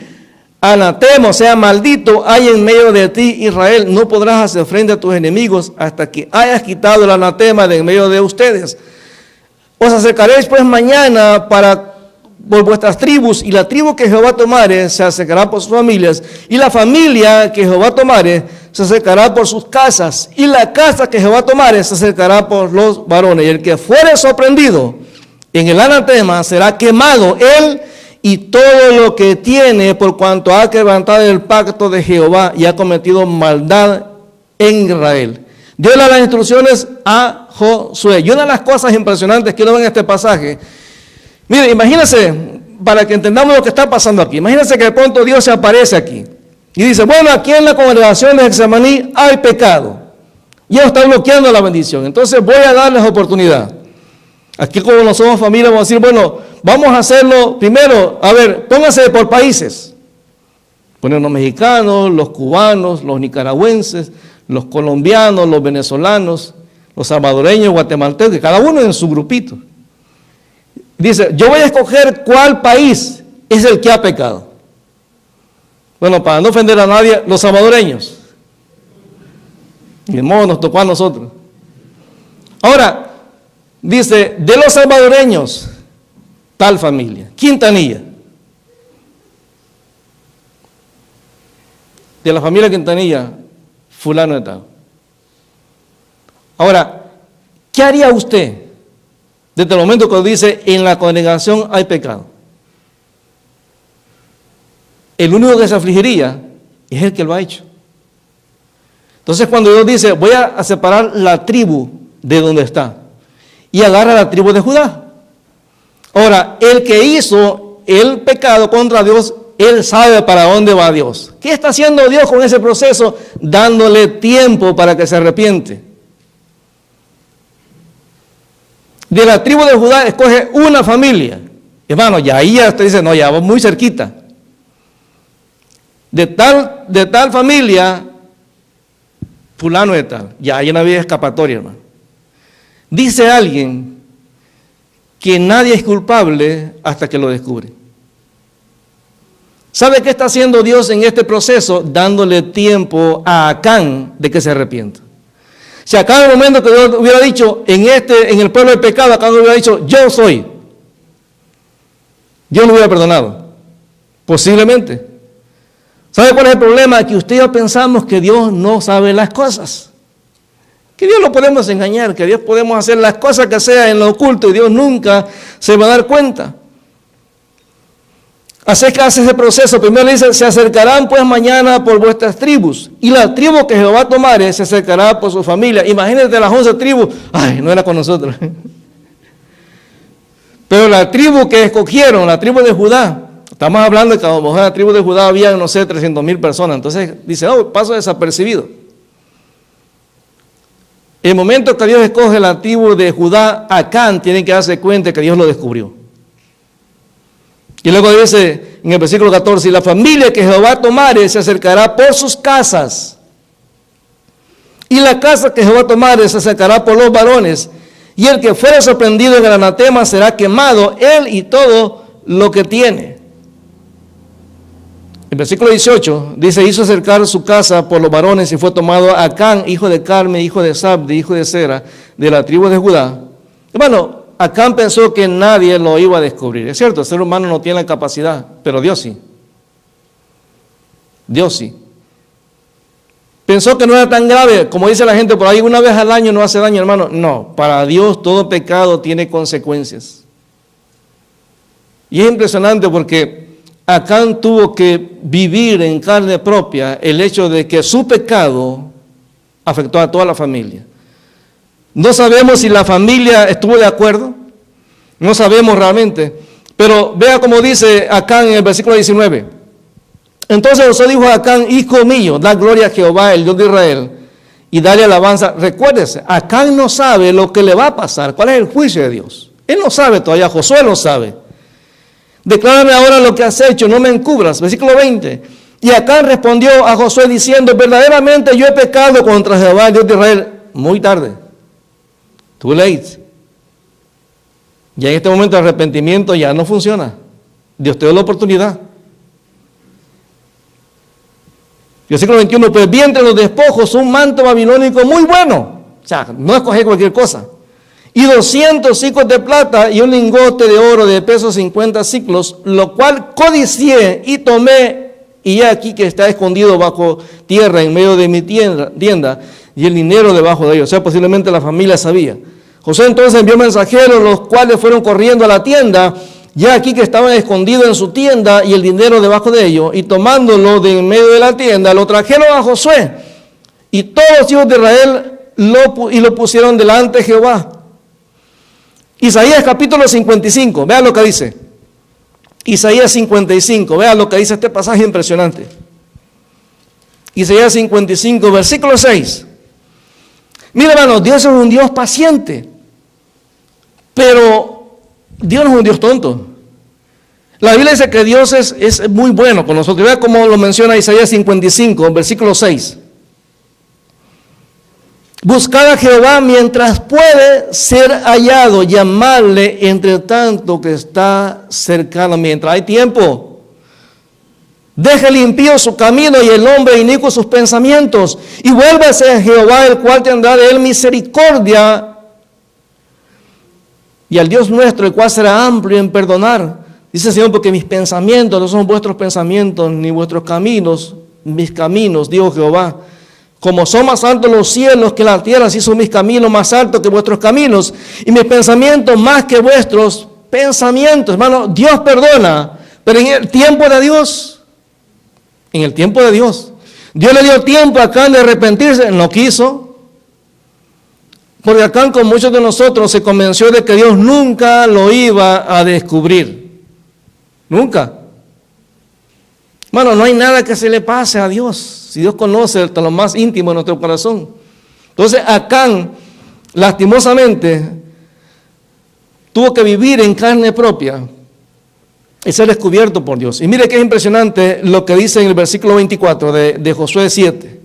anatema, o sea, maldito hay en medio de ti, Israel, no podrás hacer frente a tus enemigos hasta que hayas quitado el anatema de en medio de ustedes. Os acercaréis pues mañana por vuestras tribus, y la tribu que Jehová tomare se acercará por sus familias, y la familia que Jehová tomare se acercará por sus casas, y la casa que Jehová tomare se acercará por los varones, y el que fuere sorprendido en el anatema será quemado él y todo lo que tiene, por cuanto ha quebrantado el pacto de Jehová y ha cometido maldad en Israel. Dio las instrucciones a Josué. Y una de las cosas impresionantes que uno ve en este pasaje, mire, imagínense, para que entendamos lo que está pasando aquí, imagínense que de pronto Dios se aparece aquí y dice, bueno, aquí en la congregación de Getsemaní hay pecado. Ya está bloqueando la bendición, entonces voy a darles oportunidad. Aquí como no somos familia, vamos a decir, bueno, vamos a hacerlo primero, a ver, pónganse por países. Poner los mexicanos, los cubanos, los nicaragüenses, los colombianos, los venezolanos, los salvadoreños, guatemaltecos, cada uno en su grupito. Dice, yo voy a escoger cuál país es el que ha pecado. Bueno, para no ofender a nadie, los salvadoreños. Ni modo nos tocó a nosotros. Ahora, dice, de los salvadoreños, tal familia, Quintanilla. De la familia Quintanilla, fulano de tal. Ahora, ¿qué haría usted desde el momento que dice, en la congregación hay pecado? El único que se afligiría es el que lo ha hecho. Entonces, cuando Dios dice, voy a separar la tribu de donde está, y agarra la tribu de Judá. Ahora, el que hizo el pecado contra Dios, él sabe para dónde va Dios. ¿Qué está haciendo Dios con ese proceso? Dándole tiempo para que se arrepiente. De la tribu de Judá escoge una familia. Hermano, ya ahí ya usted dice, no, ya va muy cerquita. De tal familia, fulano de tal. Ya ahí no había escapatoria, hermano. Dice alguien que nadie es culpable hasta que lo descubre. ¿Sabe qué está haciendo Dios en este proceso? Dándole tiempo a Acán de que se arrepienta. Si a cada momento que Dios hubiera dicho, en el pueblo del pecado, Acán hubiera dicho, yo soy, Dios lo hubiera perdonado. Posiblemente. ¿Sabe cuál es el problema? Que usted y yo pensamos que Dios no sabe las cosas. Que Dios lo podemos engañar, que Dios podemos hacer las cosas que sea en lo oculto y Dios nunca se va a dar cuenta. Así que hace ese proceso. Primero dice, se acercarán pues mañana por vuestras tribus. Y la tribu que Jehová tomare se acercará por su familia. Imagínate las 11 tribus. Ay, no era con nosotros. Pero la tribu que escogieron, la tribu de Judá. Estamos hablando de que a lo mejor en la tribu de Judá había, no sé, 300,000 personas. Entonces dice, oh, paso desapercibido. En el momento que Dios escoge la tribu de Judá, Acán tiene que darse cuenta que Dios lo descubrió. Y luego dice en el versículo 14, y la familia que Jehová tomare se acercará por sus casas. Y la casa que Jehová tomare se acercará por los varones. Y el que fuere sorprendido en el anatema será quemado, él y todo lo que tiene. El versículo 18 dice, hizo acercar su casa por los varones y fue tomado Acán, hijo de Carme, hijo de Sabdi, hijo de Sera, de la tribu de Judá. Hermano, Acán pensó que nadie lo iba a descubrir. Es cierto, el ser humano no tiene la capacidad, pero Dios sí. Dios sí. Pensó que no era tan grave, como dice la gente por ahí, una vez al año no hace daño, hermano. No, para Dios todo pecado tiene consecuencias. Y es impresionante porque Acán tuvo que vivir en carne propia el hecho de que su pecado afectó a toda la familia. No sabemos si la familia estuvo de acuerdo, no sabemos realmente, pero vea cómo dice Acán en el versículo 19. Entonces Josué dijo a Acán, hijo mío, da gloria a Jehová, el Dios de Israel, y dale alabanza. Recuérdese, Acán no sabe lo que le va a pasar, cuál es el juicio de Dios. Él no sabe todavía, Josué lo sabe. Declárame ahora lo que has hecho, no me encubras. Versículo 20. Y Acán respondió a Josué diciendo, verdaderamente yo he pecado contra Jehová, el Dios de Israel. Muy tarde. Too late. Ya en este momento el arrepentimiento ya no funciona. Dios te dio la oportunidad. Versículo 21. Pues vi entre los despojos un manto babilónico muy bueno. O sea, no escogí cualquier cosa. Y 200 siclos de plata y un lingote de oro de peso 50 siclos, lo cual codicié y tomé, y he aquí que está escondido bajo tierra en medio de mi tienda, y el dinero debajo de ellos. O sea, posiblemente la familia sabía. José entonces envió mensajeros, los cuales fueron corriendo a la tienda, ya aquí que estaban escondidos en su tienda y el dinero debajo de ellos, y tomándolo de en medio de la tienda, lo trajeron a Josué, y todos los hijos de Israel lo pusieron delante de Jehová. Isaías capítulo 55, vean lo que dice. Isaías 55, vean lo que dice este pasaje impresionante. Isaías 55, versículo 6. Mira, hermano, Dios es un Dios paciente, pero Dios no es un Dios tonto. La Biblia dice que Dios es muy bueno con nosotros. Vean cómo lo menciona Isaías 55, versículo 6. Buscad a Jehová mientras puede ser hallado, llamarle entre tanto que está cercano, mientras hay tiempo. Deje el impío su camino y el hombre inicuo sus pensamientos, y vuélvase a Jehová, el cual tendrá de él misericordia, y al Dios nuestro, el cual será amplio en perdonar. Dice el Señor, porque mis pensamientos no son vuestros pensamientos, ni vuestros caminos, mis caminos, dijo Jehová. Como son más altos los cielos que la tierra, así son mis caminos más altos que vuestros caminos, y mis pensamientos más que vuestros pensamientos. Hermano, Dios perdona, pero en el tiempo de Dios, Dios le dio tiempo a Acán de arrepentirse, no quiso, porque Acán, con muchos de nosotros, se convenció de que Dios nunca lo iba a descubrir. Nunca. Hermano, no hay nada que se le pase a Dios. Si Dios conoce hasta lo más íntimo de nuestro corazón. Entonces Acán, lastimosamente, tuvo que vivir en carne propia y ser descubierto por Dios. Y mire que es impresionante lo que dice en el versículo 24 de Josué 7.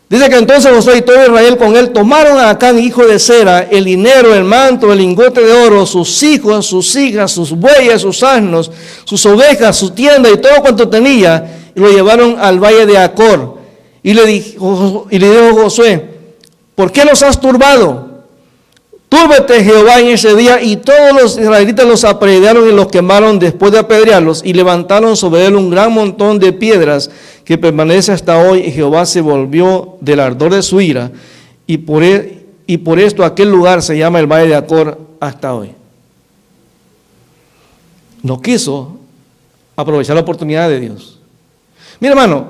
Dice que entonces Josué y todo Israel con él tomaron a Acán, hijo de Sera, el dinero, el manto, el lingote de oro, sus hijos, sus hijas, sus bueyes, sus asnos, sus ovejas, su tienda y todo cuanto tenía, y lo llevaron al valle de Acor. Y le dijo Josué, ¿por qué los has turbado? Túrbete Jehová en ese día. Y todos los israelitas los apedrearon y los quemaron después de apedrearlos, y levantaron sobre él un gran montón de piedras que permanece hasta hoy. Y Jehová se volvió del ardor de su ira y por esto aquel lugar se llama el Valle de Acor hasta hoy. No quiso aprovechar la oportunidad de Dios. Mira, hermano,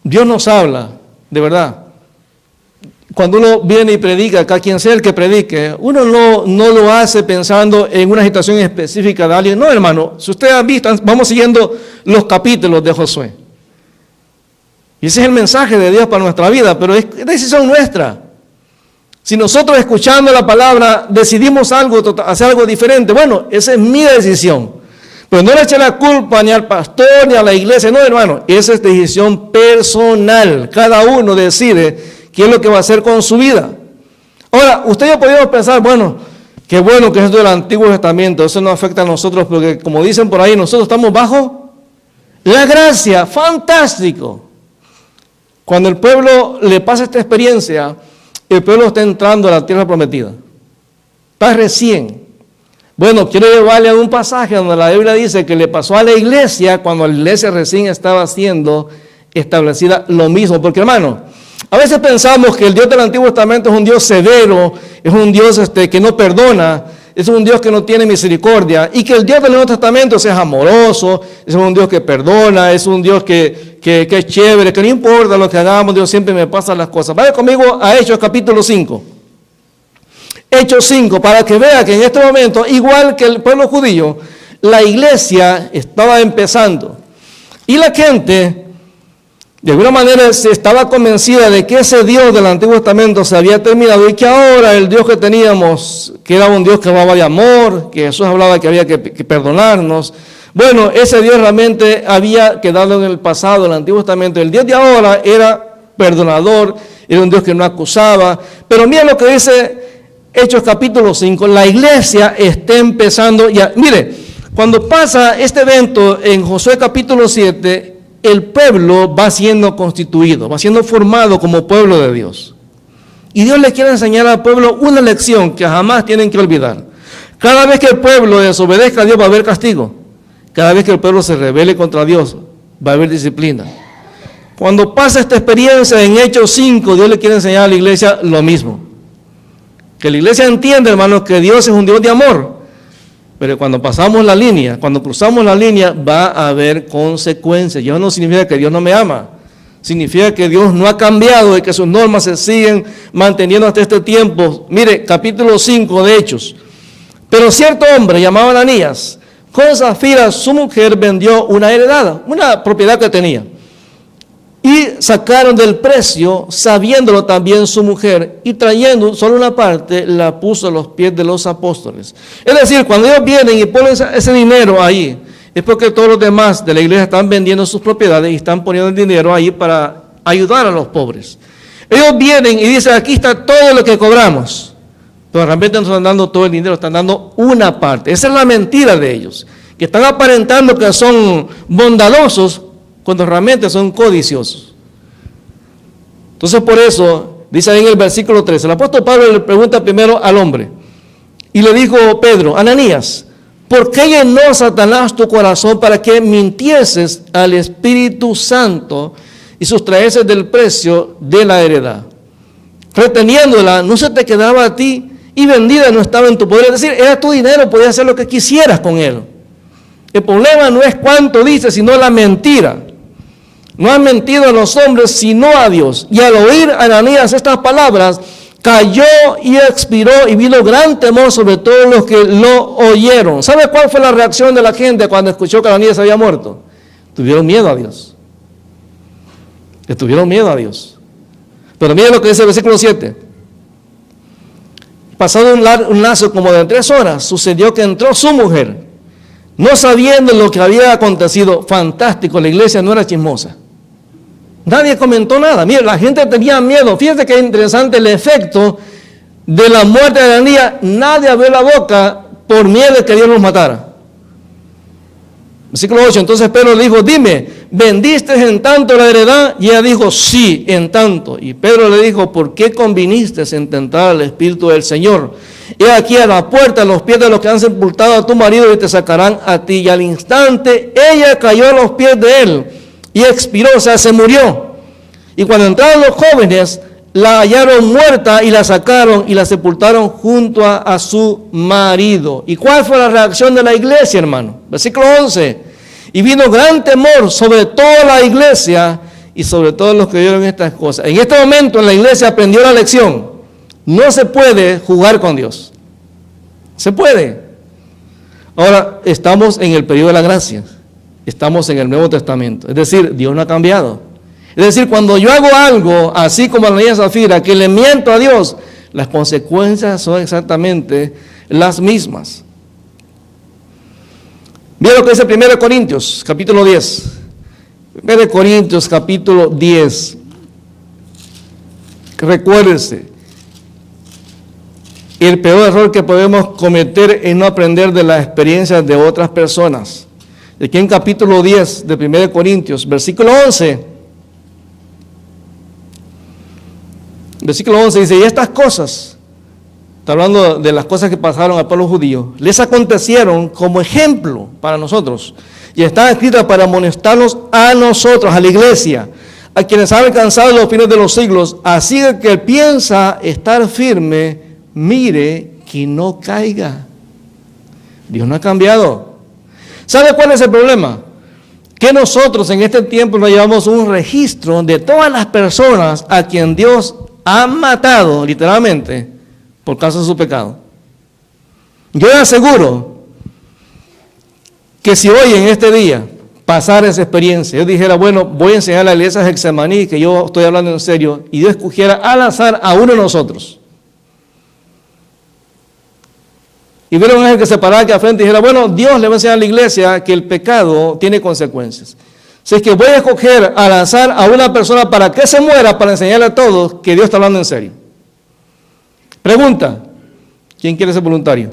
Dios nos habla, de verdad. Cuando uno viene y predica, acá quien sea el que predique, uno no lo hace pensando en una situación específica de alguien. No, hermano, si ustedes han visto, vamos siguiendo los capítulos de Josué. Y ese es el mensaje de Dios para nuestra vida, pero es decisión nuestra. Si nosotros escuchando la palabra decidimos hacer algo diferente, bueno, esa es mi decisión. Pero no le eche la culpa ni al pastor ni a la iglesia, no, hermano, esa es decisión personal. Cada uno decide qué es lo que va a hacer con su vida. Ahora, usted y yo podemos pensar, bueno, qué bueno que es del Antiguo Testamento, eso no afecta a nosotros porque, como dicen por ahí, nosotros estamos bajo la gracia. Fantástico. Cuando el pueblo le pasa esta experiencia, el pueblo está entrando a la tierra prometida. Está recién. Bueno, quiero llevarle a un pasaje donde la Biblia dice que le pasó a la iglesia cuando la iglesia recién estaba siendo establecida lo mismo. Porque, hermano, a veces pensamos que el Dios del Antiguo Testamento es un Dios severo, es un Dios que no perdona, es un Dios que no tiene misericordia, y que el Dios del Nuevo Testamento es amoroso, es un Dios que perdona, es un Dios que es chévere, que no importa lo que hagamos, Dios siempre me pasa las cosas. Vaya conmigo a Hechos capítulo 5. Hechos 5, para que vea que en este momento, igual que el pueblo judío, la iglesia estaba empezando. Y la gente, de alguna manera, se estaba convencida de que ese Dios del Antiguo Testamento se había terminado y que ahora el Dios que teníamos, que era un Dios que hablaba de amor, que Jesús hablaba que había que perdonarnos. Bueno, ese Dios realmente había quedado en el pasado, en el Antiguo Testamento. El Dios de ahora era perdonador, era un Dios que no acusaba. Pero mira lo que dice Hechos capítulo 5, la iglesia está empezando. Mire, cuando pasa este evento en Josué capítulo 7, el pueblo va siendo constituido, va siendo formado como pueblo de Dios. Y Dios le quiere enseñar al pueblo una lección que jamás tienen que olvidar. Cada vez que el pueblo desobedezca a Dios va a haber castigo. Cada vez que el pueblo se rebele contra Dios va a haber disciplina. Cuando pasa esta experiencia en Hechos 5, Dios le quiere enseñar a la iglesia lo mismo. Que la iglesia entienda, hermanos, que Dios es un Dios de amor. Pero cuando pasamos la línea, cuando cruzamos la línea, va a haber consecuencias. Y eso no significa que Dios no me ama. Significa que Dios no ha cambiado y que sus normas se siguen manteniendo hasta este tiempo. Mire, capítulo 5 de Hechos. Pero cierto hombre llamado Ananías, con Zafira, su mujer, vendió una heredad, una propiedad que tenía. Y sacaron del precio, sabiéndolo también su mujer, y trayendo solo una parte, la puso a los pies de los apóstoles. Es decir, cuando ellos vienen y ponen ese dinero ahí, es porque todos los demás de la iglesia están vendiendo sus propiedades y están poniendo el dinero ahí para ayudar a los pobres. Ellos vienen y dicen, aquí está todo lo que cobramos, pero realmente no están dando todo el dinero, están dando una parte. Esa es la mentira de ellos, que están aparentando que son bondadosos, cuando realmente son codiciosos. Entonces por eso, dice ahí en el versículo 13, el apóstol Pablo le pregunta primero al hombre, y le dijo Pedro, Ananías, ¿por qué llenó Satanás tu corazón para que mintieses al Espíritu Santo y sustraeses del precio de la heredad? Reteniéndola, no se te quedaba a ti, y vendida no estaba en tu poder. Es decir, era tu dinero, podías hacer lo que quisieras con él. El problema no es cuánto dice, sino la mentira. No han mentido a los hombres, sino a Dios. Y al oír a Ananías estas palabras, cayó y expiró, y vino gran temor sobre todos los que lo oyeron. ¿Sabe cuál fue la reacción de la gente cuando escuchó que Ananías había muerto? Tuvieron miedo a Dios. Le tuvieron miedo a Dios. Pero miren lo que dice el versículo 7. Pasado un lazo como de 3 horas, sucedió que entró su mujer, no sabiendo lo que había acontecido. Fantástico, la iglesia no era chismosa. Nadie comentó nada. Mira, la gente tenía miedo. Fíjate qué interesante el efecto de la muerte de Ananías. Nadie abrió la boca por miedo de que Dios los matara. Versículo 8. Entonces Pedro le dijo, dime, ¿vendiste en tanto la heredad? Y ella dijo, sí, en tanto. Y Pedro le dijo, ¿por qué conviniste en tentar al Espíritu del Señor? He aquí a la puerta, a los pies de los que han sepultado a tu marido, y te sacarán a ti. Y al instante ella cayó a los pies de él y expiró, o sea, se murió. Y cuando entraron los jóvenes, la hallaron muerta y la sacaron y la sepultaron junto a su marido. ¿Y cuál fue la reacción de la iglesia, hermano? Versículo 11. Y vino gran temor sobre toda la iglesia y sobre todos los que oyeron estas cosas. En este momento en la iglesia aprendió la lección. No se puede jugar con Dios. Se puede. Ahora estamos en el periodo de la gracia. Estamos en el Nuevo Testamento. Es decir, Dios no ha cambiado. Es decir, cuando yo hago algo, así como la niña Zafira, que le miento a Dios, las consecuencias son exactamente las mismas. Mira lo que dice 1 Corintios, capítulo 10. 1 Corintios, capítulo 10. Recuérdense, el peor error que podemos cometer es no aprender de las experiencias de otras personas. Aquí en capítulo 10 de 1 Corintios, versículo 11. Versículo 11 dice, y estas cosas, está hablando de las cosas que pasaron al pueblo judío, les acontecieron como ejemplo para nosotros, y están escritas para amonestarnos a nosotros, a la iglesia, a quienes han alcanzado los fines de los siglos, así que el piensa estar firme, mire que no caiga. Dios no ha cambiado. ¿Sabe cuál es el problema? Que nosotros en este tiempo nos llevamos un registro de todas las personas a quien Dios ha matado, literalmente, por causa de su pecado. Yo le aseguro que si hoy en este día pasara esa experiencia, yo dijera, bueno, voy a enseñar a la iglesia de Getsemaní, que yo estoy hablando en serio, y Dios escogiera al azar a uno de nosotros, y viera un ángel que se parara aquí al frente y dijera, bueno, Dios le va a enseñar a la iglesia que el pecado tiene consecuencias. Si es que voy a escoger al azar a una persona para que se muera, para enseñarle a todos que Dios está hablando en serio. Pregunta, ¿quién quiere ser voluntario?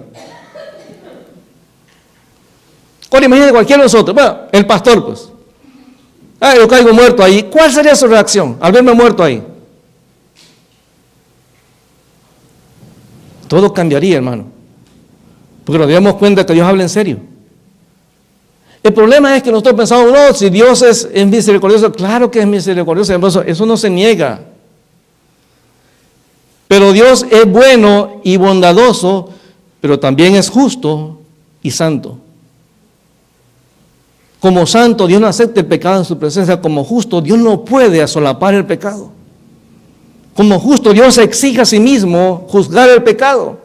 Ahora imagínate cualquiera de nosotros, bueno, el pastor pues. Yo caigo muerto ahí. ¿Cuál sería su reacción al verme muerto ahí? Todo cambiaría, hermano. Porque nos damos cuenta que Dios habla en serio. El problema es que nosotros pensamos, no, si Dios es misericordioso, claro que es misericordioso, eso no se niega. Pero Dios es bueno y bondadoso, pero también es justo y santo. Como santo, Dios no acepta el pecado en su presencia. Como justo, Dios no puede asolapar el pecado. Como justo, Dios se exige a sí mismo juzgar el pecado.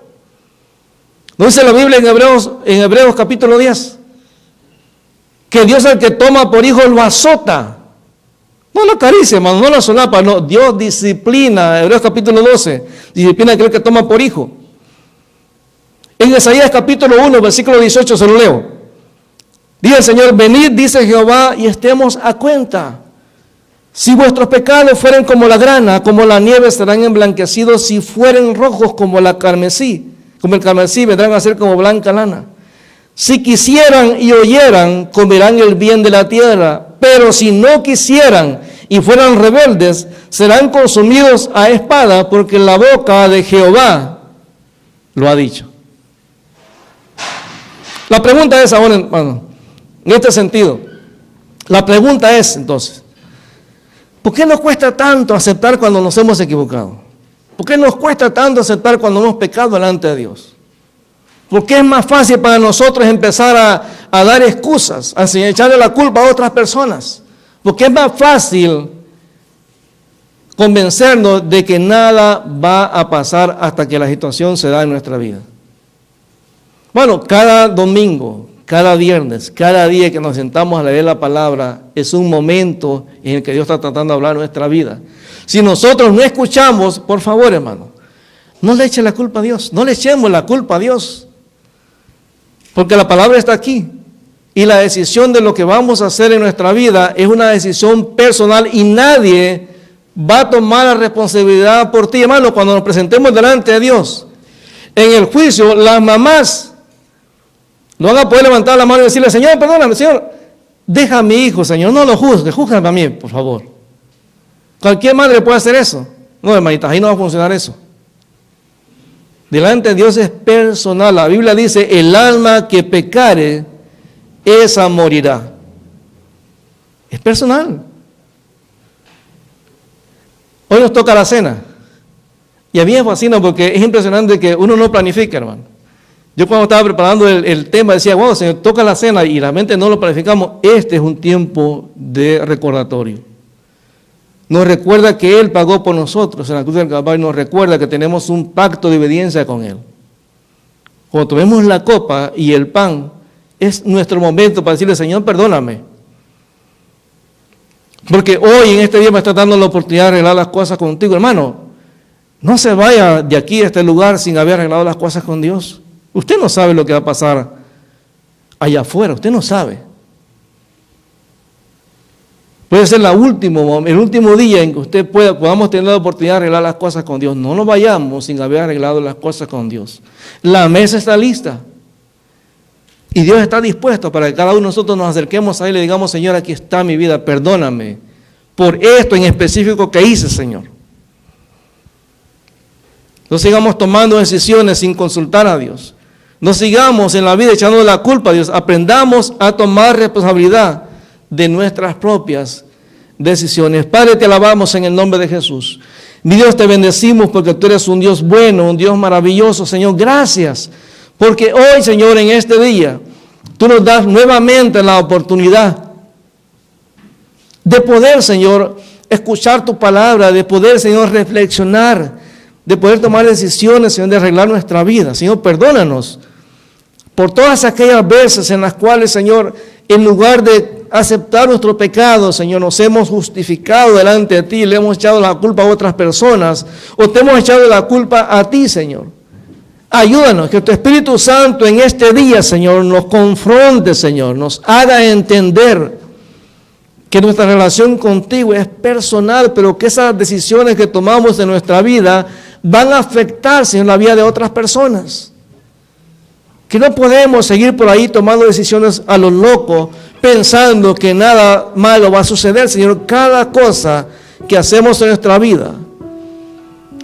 ¿No dice la Biblia en Hebreos capítulo 10? Que Dios al que toma por hijo lo azota. No lo acaricia, hermano, no lo solapa, no. Dios disciplina, Hebreos capítulo 12, disciplina a aquel que toma por hijo. En Isaías capítulo 1, versículo 18, se lo leo. Dice el Señor, venid, dice Jehová, y estemos a cuenta. Si vuestros pecados fueren como la grana, como la nieve serán emblanquecidos, si fueren rojos como el carmesí, vendrán a ser como blanca lana. Si quisieran y oyeran, comerán el bien de la tierra, pero si no quisieran y fueran rebeldes, serán consumidos a espada, porque la boca de Jehová lo ha dicho. La pregunta es ahora, hermano, en este sentido, la pregunta es entonces, ¿por qué nos cuesta tanto aceptar cuando nos hemos equivocado? ¿Por qué nos cuesta tanto aceptar cuando hemos pecado delante de Dios? ¿Por qué es más fácil para nosotros empezar a dar excusas, a echarle la culpa a otras personas? ¿Por qué es más fácil convencernos de que nada va a pasar hasta que la situación se da en nuestra vida? Bueno, cada domingo, cada viernes, cada día que nos sentamos a leer la palabra, es un momento en el que Dios está tratando de hablar nuestra vida. Si nosotros no escuchamos, por favor, hermano, no le echen la culpa a Dios, no le echemos la culpa a Dios. Porque la palabra está aquí. Y la decisión de lo que vamos a hacer en nuestra vida es una decisión personal y nadie va a tomar la responsabilidad por ti, hermano, cuando nos presentemos delante de Dios. En el juicio, las mamás no van a poder levantar la mano y decirle, Señor, perdóname, Señor, deja a mi hijo, Señor, no lo juzgue, júzgame a mí, por favor. Cualquier madre puede hacer eso. No, hermanitas, ahí no va a funcionar eso. Delante de Dios es personal. La Biblia dice, el alma que pecare, esa morirá. Es personal. Hoy nos toca la cena. Y a mí me fascina porque es impresionante que uno no planifica, hermano. Yo cuando estaba preparando el tema decía, wow, Señor, toca la cena y realmente no lo planificamos. Este es un tiempo de recordatorio. Nos recuerda que Él pagó por nosotros en la cruz del Calvario, nos recuerda que tenemos un pacto de obediencia con Él. Cuando tomemos la copa y el pan, es nuestro momento para decirle, Señor, perdóname. Porque hoy en este día me está dando la oportunidad de arreglar las cosas contigo. Hermano, no se vaya de aquí a este lugar sin haber arreglado las cosas con Dios. Usted no sabe lo que va a pasar allá afuera, usted no sabe. Puede ser el último día en que usted podamos tener la oportunidad de arreglar las cosas con Dios. No nos vayamos sin haber arreglado las cosas con Dios. La mesa está lista. Y Dios está dispuesto para que cada uno de nosotros nos acerquemos a Él y le digamos, Señor, aquí está mi vida, perdóname por esto en específico que hice, Señor. No sigamos tomando decisiones sin consultar a Dios. No sigamos en la vida echando la culpa a Dios. Aprendamos a tomar responsabilidad de nuestras propias decisiones. Padre, te alabamos en el nombre de Jesús. Mi Dios, te bendecimos porque tú eres un Dios bueno, un Dios maravilloso, Señor. Gracias, porque hoy, Señor, en este día, tú nos das nuevamente la oportunidad de poder, Señor, escuchar tu palabra, de poder, Señor, reflexionar, de poder tomar decisiones, Señor, de arreglar nuestra vida. Señor, perdónanos por todas aquellas veces en las cuales, Señor, en lugar de aceptar nuestro pecado, Señor, nos hemos justificado delante de ti, le hemos echado la culpa a otras personas, o te hemos echado la culpa a ti, Señor. Ayúdanos, que tu Espíritu Santo en este día, Señor, nos confronte, Señor, nos haga entender que nuestra relación contigo es personal, pero que esas decisiones que tomamos en nuestra vida van a afectar, Señor, la vida de otras personas. Que no podemos seguir por ahí tomando decisiones a lo loco, pensando que nada malo va a suceder, Señor. Cada cosa que hacemos en nuestra vida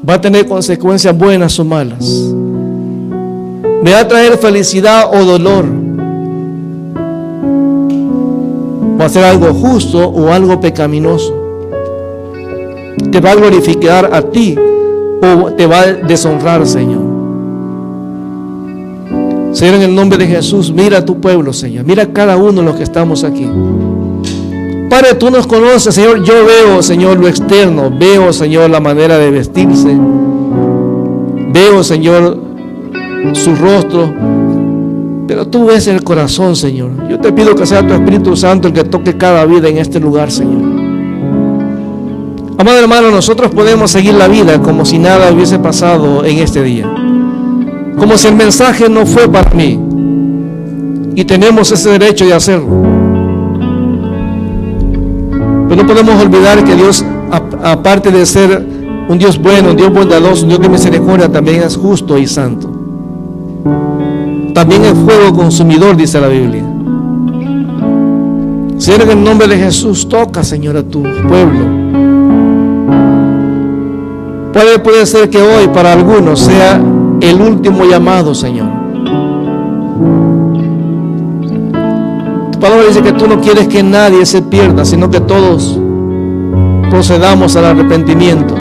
va a tener consecuencias buenas o malas. Me va a traer felicidad o dolor. Va a ser algo justo o algo pecaminoso. Te va a glorificar a ti o te va a deshonrar, Señor. Señor, en el nombre de Jesús, mira a tu pueblo, Señor. Mira a cada uno de los que estamos aquí. Padre, tú nos conoces, Señor. Yo veo, Señor, lo externo. Veo, Señor, la manera de vestirse. Veo, Señor, su rostro. Pero tú ves el corazón, Señor. Yo te pido que sea tu Espíritu Santo el que toque cada vida en este lugar, Señor. Amado hermano, nosotros podemos seguir la vida como si nada hubiese pasado en este día. Como si el mensaje no fue para mí. Y tenemos ese derecho de hacerlo. Pero no podemos olvidar que Dios, aparte de ser un Dios bueno, un Dios bondadoso, un Dios de misericordia, también es justo y santo. También es fuego consumidor, dice la Biblia. Señor, en el nombre de Jesús, toca, Señor, a tu pueblo. Puede ser que hoy para algunos sea el último llamado, Señor. Tu palabra dice que tú no quieres que nadie se pierda, sino que todos procedamos al arrepentimiento.